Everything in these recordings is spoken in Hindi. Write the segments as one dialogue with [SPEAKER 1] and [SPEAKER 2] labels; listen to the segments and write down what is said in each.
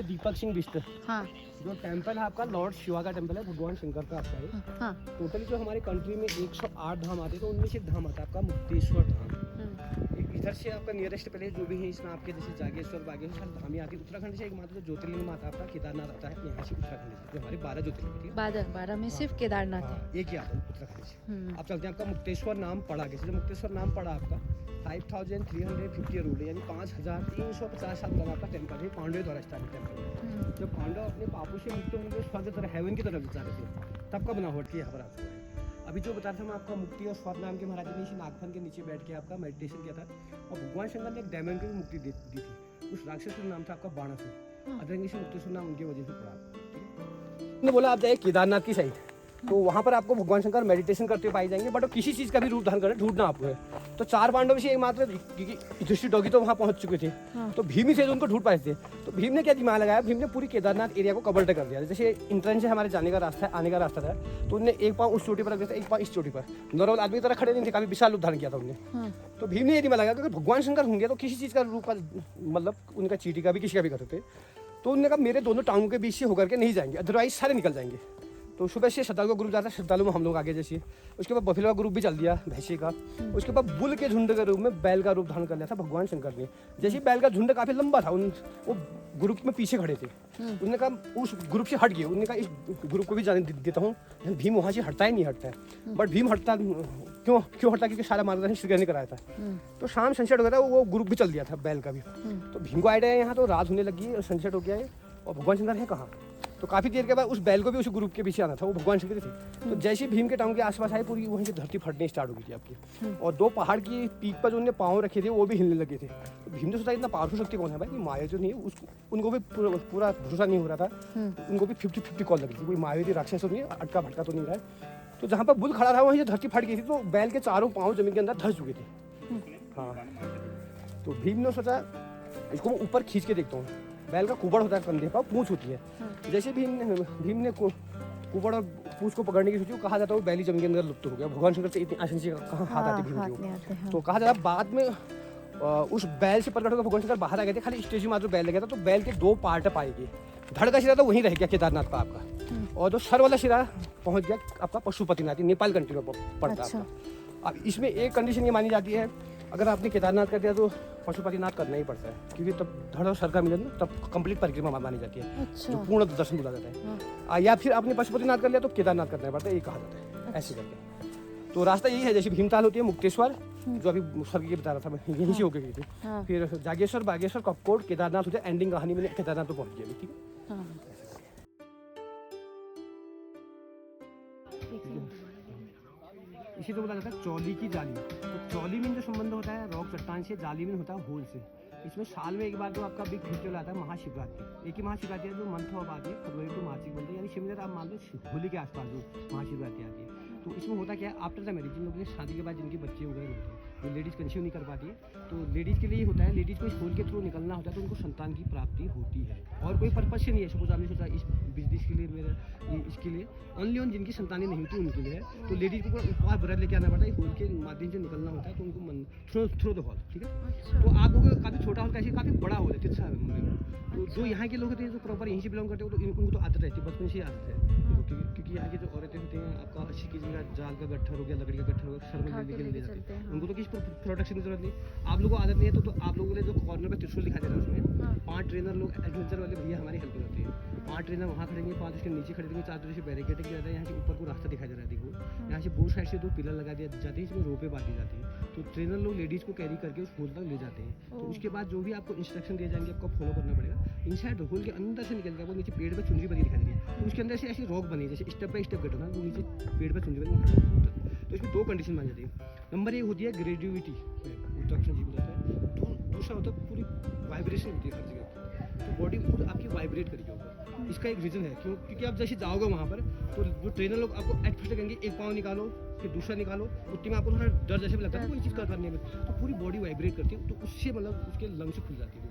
[SPEAKER 1] दीपक सिंह बिष्ट।
[SPEAKER 2] हाँ
[SPEAKER 1] जो टेम्पल है आपका लॉर्ड शिवा का टेम्पल है, भगवान शंकर का आपका है।
[SPEAKER 2] हाँ
[SPEAKER 1] टोटली जो हमारी कंट्री में 108 धाम आते हैं, तो उनमें से एक धाम आता है आपका मुक्तेश्वर धाम। इधर से आपका नियरेस्ट प्लेस जो भी है इसमें आपके जैसे जागेश्वर बागेश्वर सारी धामी आती है। उत्तराखंड से एक मात्र ज्योतिर्लिंग में आता है आपका केदारनाथ आता है, यहाँ से उत्तराखंड से जो हमारे 12 ज्योतिर्लिंग है।
[SPEAKER 2] 12 में सिर्फ केदारनाथ है।
[SPEAKER 1] एक ही आता है उत्तराखंड से। अब चलते हैं आपका मुक्तेश्वर नाम पड़ा कैसे। मुक्तेश्वर नाम पड़ा आपका 5350 रोड है, यानी 5350 साल पुराना आपका टेम्पल है, पांडवों द्वारा स्टार्ट टेम्पल। जब पांडव अपने पापों से मुक्त होंगे स्वर्ग की तरफ, हेवन की तरफ जा रहे थे, तब का बनावट की यहाँ पर आपको है। अभी जो बता रहा था मैं आपका मुक्ति और स्वर्ग नाम के महाराज ने इसी नागफन के नीचे बैठ के आपका मेडिटेशन किया था, और भगवान शंकर ने एक डायमंड की मुक्ति दी थी। उस राक्षस का नाम था आपका बाणासुर। अदरंगी से मुक्तेश्वर नाम उनकी वजह से पड़ा। ने बोला आप जाए केदारनाथ की साइड, तो वहाँ पर आपको भगवान शंकर मेडिटेशन करते पाए जाएंगे, बट किसी चीज़ का भी रूप धारण करें ढूंढना आपको है। तो 4 पांडव से एक मात्र युधिष्ठिर डॉगी तो वहाँ पहुँच चुके थे। तो भीम ही से उनको ढूंढ पाए थे। तो भीम ने क्या दिमाग लगाया, भीम ने पूरी केदारनाथ एरिया को कवर कर दिया। जैसे इंट्रेंस है हमारे जाने का रास्ता है, आने का रास्ता था, तो उन्होंने एक पाँव उस चोटी पर रख दिया था, एक पाँव इस चोटी पर। नॉर्मल आदमी की तरह खड़े नहीं थे, काफी विशाल रूप धारण किया था उन्होंने। तो भीम ने ये दिमाग लगाया कि अगर भगवान शंकर होंगे तो किसी चीज़ का रूप का मतलब उनका चीटी का भी किसी का भी कर सकते। तो उन्होंने कहा मेरे दोनों टांगों के बीच से होकर के नहीं जाएंगे, अदरवाइज सारे निकल जाएंगे। तो सुबह से श्रद्धालु का ग्रुप जाता है, श्रद्धालु में हम लोग आगे जैसे। उसके बाद बफेलो का ग्रुप भी चल दिया, भैंसे का। उसके बाद बुल के झुंड के रूप में बैल का रूप धारण कर लिया था भगवान शंकर ने। जैसे बैल का झुंड काफी लंबा था, वो ग्रुप में पीछे खड़े थे। उन्होंने कहा उस ग्रुप से हट गए, उन्होंने कहा इस ग्रुप को भी जाने देता हूँ। भीम वहाँ से हटता ही नहीं हटता है, बट भीम हटता क्यों हटता, क्योंकि सारा मार्गदर्शन श्री कृष्ण ने कराया था। तो शाम सनसेट हो गया था, वो ग्रुप भी चल दिया था बैल का भी। तो भीम को आइडिया है यहाँ, तो रात होने लगी और सनसेट हो गया है, और भगवान शंकर है कहाँ। तो काफी देर के बाद उस बैल को भी उस ग्रुप के पीछे आना था, वो भगवान शंकर थे। तो जैसे भीम के टांग के आसपास आए, पूरी वहीं से धरती फटने स्टार्ट हो गई थी आपकी। और 2 पहाड़ की पीक पर जो उन्होंने पाँव रखे थे वो भी हिलने लगे थे। तो भीम ने सोचा इतना पावरफुल शक्ति कौन है भाई, माया जो नहीं है उसको, उनको भी पूरा भरोसा नहीं हो रहा था। उनको भी 50-50 कॉल लगी थी, कोई मायावी राक्षस तो नहीं है, अटका भटका तो नहीं रहा है। तो जहाँ पर बुल खड़ा था वहीं से धरती फट गई थी, तो बैल के चारों पाँव जमीन के अंदर धस चुके थे। हाँ, तो भीम ने सोचा इसको मैं ऊपर खींच के देखता हूँ। बैल का कुबड़ होता है, कंधे पर पूंछ होती है। जैसे भीम ने कुबड़ और पूंछ को पकड़ने की सोची, कहा जाता है वो बैली जमीन के अंदर लुप्त हो गया। भगवान शंकर से इतनी आसानी से कहाँ हाथ आते भीम के। तो कहा जाता है बाद में उस बैल से प्रकट होकर भगवान शंकर बाहर आ गए थे, खाली स्टेज में जो बैल लगा था। तो बैल के 2 पार्ट पाएंगे, धड़ का सिरा तो वहीं रह गया केदारनाथ का आपका, और जो सर वाला सिरा पहुंच गया आपका पशुपतिनाथ, नेपाल कंट्री में पड़ता है। अब इसमें एक कंडीशन ये मानी जाती है, अगर आपने केदारनाथ कर दिया तो पशुपतिनाथ करना ही पड़ता है, क्योंकि तब धड़ और सर का मिलन तब कंप्लीट परिक्रमा मानी जाती है, जो पूर्ण दर्शन बोला जाता है। या फिर आपने पशुपतिनाथ कर लिया तो केदारनाथ करना पड़ता है, ये कहा जाता है ऐसे करके। तो रास्ता यही है, जैसे भीमताल होती है मुक्तेश्वर, जो अभी स्वर्ग की बता रहा था मैं, यहीं से होकर गई थी। फिर जागेश्वर बागेश्वर कपकोट केदारनाथ होता है, एंडिंग कहानी में केदारनाथ तो पहुंच गया। ठीक है, इसी तो बोला जाता है चौली की जाली। तो चौली में जो संबंध होता है रॉक चट्टान से, जाली में होता है होल से। इसमें साल में एक बार जो आपका बिग फेस्टिवल आता है महाशिवरात्रि, एक ही महाशिवरात्रि है जो मंथ ऑफ आती है, फरवरी टू मार्च बनती है, यानी सिमिलर आप मान लो होली के आसपास जो महाशिवरात्रि आती है। तो इसमें होता क्या है, आफ्टर द मैरिज जिन लोगों के शादी के बाद जिनके बच्चे वगैरह होते हैं, जो लेडीज़ कंसीव नहीं कर पाती है, तो लेडीज़ के लिए होता है, लेडीज़ को इस होल के थ्रू निकलना होता है, तो उनको संतान की प्राप्ति होती है, और कोई पर्पज से नहीं है। सपोज आपने सोचा इस बिजनेस के लिए, मेरे इसके लिए ओनली ऑन जिनकी संतानें नहीं होती उनके लिए है, तो लेडीज़ को उपवास व्रत लेके आना पड़ता है, होल के माध्यम से निकलना होता है, तो उनको थ्रू द हॉल। ठीक है, तो आप लोगों का काफ़ी छोटा हॉल कैसे काफ़ी बड़ा हॉल है, 3 साल में। तो जो यहाँ के लोग होते हैं जो प्रॉपर यहीं से बिलोंग करते हो, तो उनको तो आदत रहती है, बचपन से आदत है, क्योंकि यहाँ की जो औरतें होती हैं आपका 80 kg का जाल का गट्ठर हो गया, लकड़ी का गट्ठर हो गया, सर में ले जाते हैं, उनको तो किसी प्रोटेक्शन की जरूरत नहीं। आप लोगों को आदत नहीं है, तो आप लोगों के लिए जो कॉर्नर पे त्रिशूल दिखा दे रहा है, उसमें 5 ट्रेनर लोग एडवेंचर वाले भैया हमारी हेल्प करते हैं। 5 ट्रेनर वहाँ खड़ेंगे, 5 उसके नीचे खड़ेंगे, 4 तरफ से बैरिकेड किया जाता है, यहाँ से ऊपर को रास्ता दिखाई दे रहा है, देखो यहाँ से बोथ साइड से 2 पिलर लगा दिया जाते हैं, इसमें रोपे बांधी जाती है। तो ट्रेनर लोग लेडीज़ को कैरी करके उस होल तक ले जाते हैं। तो उसके बाद जो भी आपको इंस्ट्रक्शन दिए जाएंगे आपको फॉलो करना पड़ेगा। इनसाइड होल के अंदर से निकल गया, वो नीचे पेड़ पर चुनरी बनी दिखाई दे रही है, तो उसके अंदर से ऐसी रॉक बनी, जैसे स्टेप बाय स्टेप कटो ना, वो नीचे पेड़ पर चुनरी बनी। तो इसमें 2 कंडीशन मान जाती है। नंबर 1 होती है ग्रेजुविटी, उत्तराखंड जी को जाता है। दूसरा होता है पूरी वाइब्रेशन होती है हर जगह, तो बॉडी खुद आपकी वाइब्रेट करेगी ऊपर। इसका एक रीज़न है क्योंकि आप जैसे जाओगे वहाँ पर, तो जो ट्रेनर लोग आपको एट फर्स्ट कहेंगे एक पाँव निकालो फिर दूसरा निकालो, उतने में आपको थोड़ा डर जैसे भी लगता है कोई चीज़ करने में, तो पूरी बॉडी वाइब्रेट करती है, तो उससे मतलब उसके लंग्स खुल जाती है।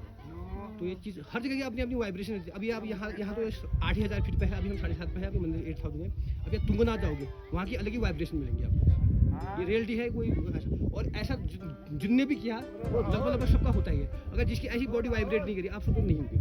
[SPEAKER 1] तो ये चीज़ हर जगह की अपनी अपनी वाइब्रेशन है। अभी आप यहाँ तो 8000 फीट पे है, अभी हम 7.5 पे है, अभी मंदिर 8000 है। अभी आप तुंगनाथ जाओगे वहाँ की अलग ही वाइब्रेशन मिलेंगी आपको, ये रियलिटी है। कोई और ऐसा जिनने भी किया वो लगभग सबका होता ही है। अगर जिसकी ऐसी बॉडी वाइब्रेट नहीं करी आप सबको नहीं होगी।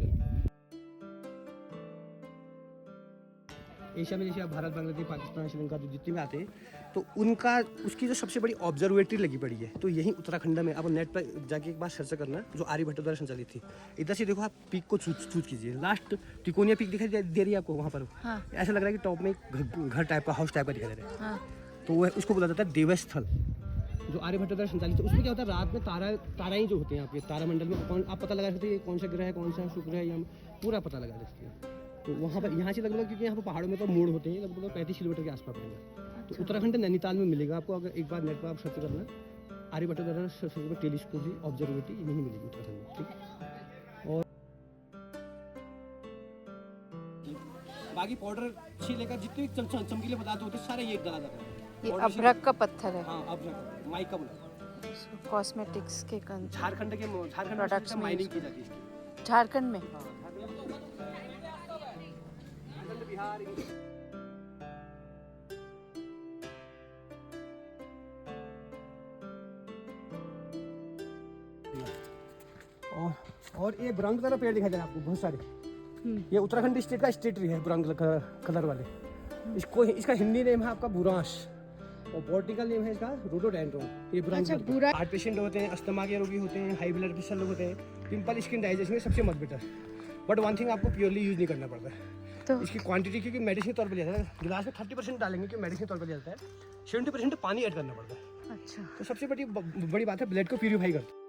[SPEAKER 1] एशिया में जैसे आप भारत, बांग्लादेश, पाकिस्तान, श्रीलंका जो जितने में आते हैं तो उनका उसकी जो सबसे बड़ी ऑब्जर्वेटरी लगी पड़ी है तो यही उत्तराखंड में। आप नेट पर जाके एक बार सर्च करना, जो आर्यभट्ट द्वारा संचालित थी। इधर से देखो आप पीक को चूज कीजिए, लास्ट त्रिकोणीय पीक दिखाई दे रही है आपको वहाँ पर। हाँ। ऐसा लग रहा है कि टॉप में एक घर टाइप का, हाउस टाइप का दिखाई दे रहा है। हाँ। तो वह उसको बोला जाता है देवस्थल, जो आर्यभट्ट द्वारा संचालित है। उसमें क्या होता है, रात में ताराएं जो होते हैं आपके तारामंडल में, कौन आप पता लगा सकते हैं कौन सा ग्रह है, कौन सा शुक्र है, या पूरा पता लगा सकते हैं। तो वहाँ पर यहाँ से लगभग, क्योंकि यहाँ पर पहाड़ों में तो मोड़ होते हैं, लगभग 35 किलोमीटर के आसपास पड़ेगा। तो उत्तराखंड नैनीताल में मिलेगा आपको। अगर एक बार नेट पर आप सर्च करना, आर्यभट्ट द्वारा सबसे टेलीस्कोप भी ऑब्जर्वेटरी नहीं मिलेगी उत्तराखंड में, ठीक। और बाकी पाउडर से लेकर जितने चमकीले पदार्थ होते हैं सारे ये डाला जाता है।
[SPEAKER 2] ये अभ्रक का पत्थर है।
[SPEAKER 1] हाँ, अभ्रक माइका बोला।
[SPEAKER 2] कॉस्मेटिक्स के
[SPEAKER 1] झारखंड
[SPEAKER 2] प्रोडक्ट्स
[SPEAKER 1] में माइनिंग की जाती है।
[SPEAKER 2] झारखंड में।
[SPEAKER 1] हाँ, झारखंड, बिहार। और ये ब्राउन कलर का पेड़ दिखाई दे रहा है आपको बहुत सारे। ये उत्तराखंड स्टेट का स्टेट ट्री है, ब्राउन कलर वाले। इसका हिंदी नेम है आपका बुरांश, और बॉटनिकल नेम है इसका रोडोडेंड्रॉन। ये ब्राउन कलर। हार्ट पेशेंट होते हैं, अस्थमा के रोगी होते हैं, हाई ब्लड प्रेशर लोग होते हैं, पिंपल, स्किन डाइजेशन में सबसे मत बेटर। बट वन थिंग आपको प्योरली यूज नहीं करना पड़ता है। तो इसकी क्वांटिटी, क्योंकि मेडिसिन तौर पर लिया जाता है, गिलास में 30% डालेंगे कि मेडिसिन तौर पर लिया जाता है, 70% पानी ऐड करना पड़ता है।
[SPEAKER 2] अच्छा।
[SPEAKER 1] तो सबसे बड़ी बात है, ब्लड को प्यूरीफाई करता है।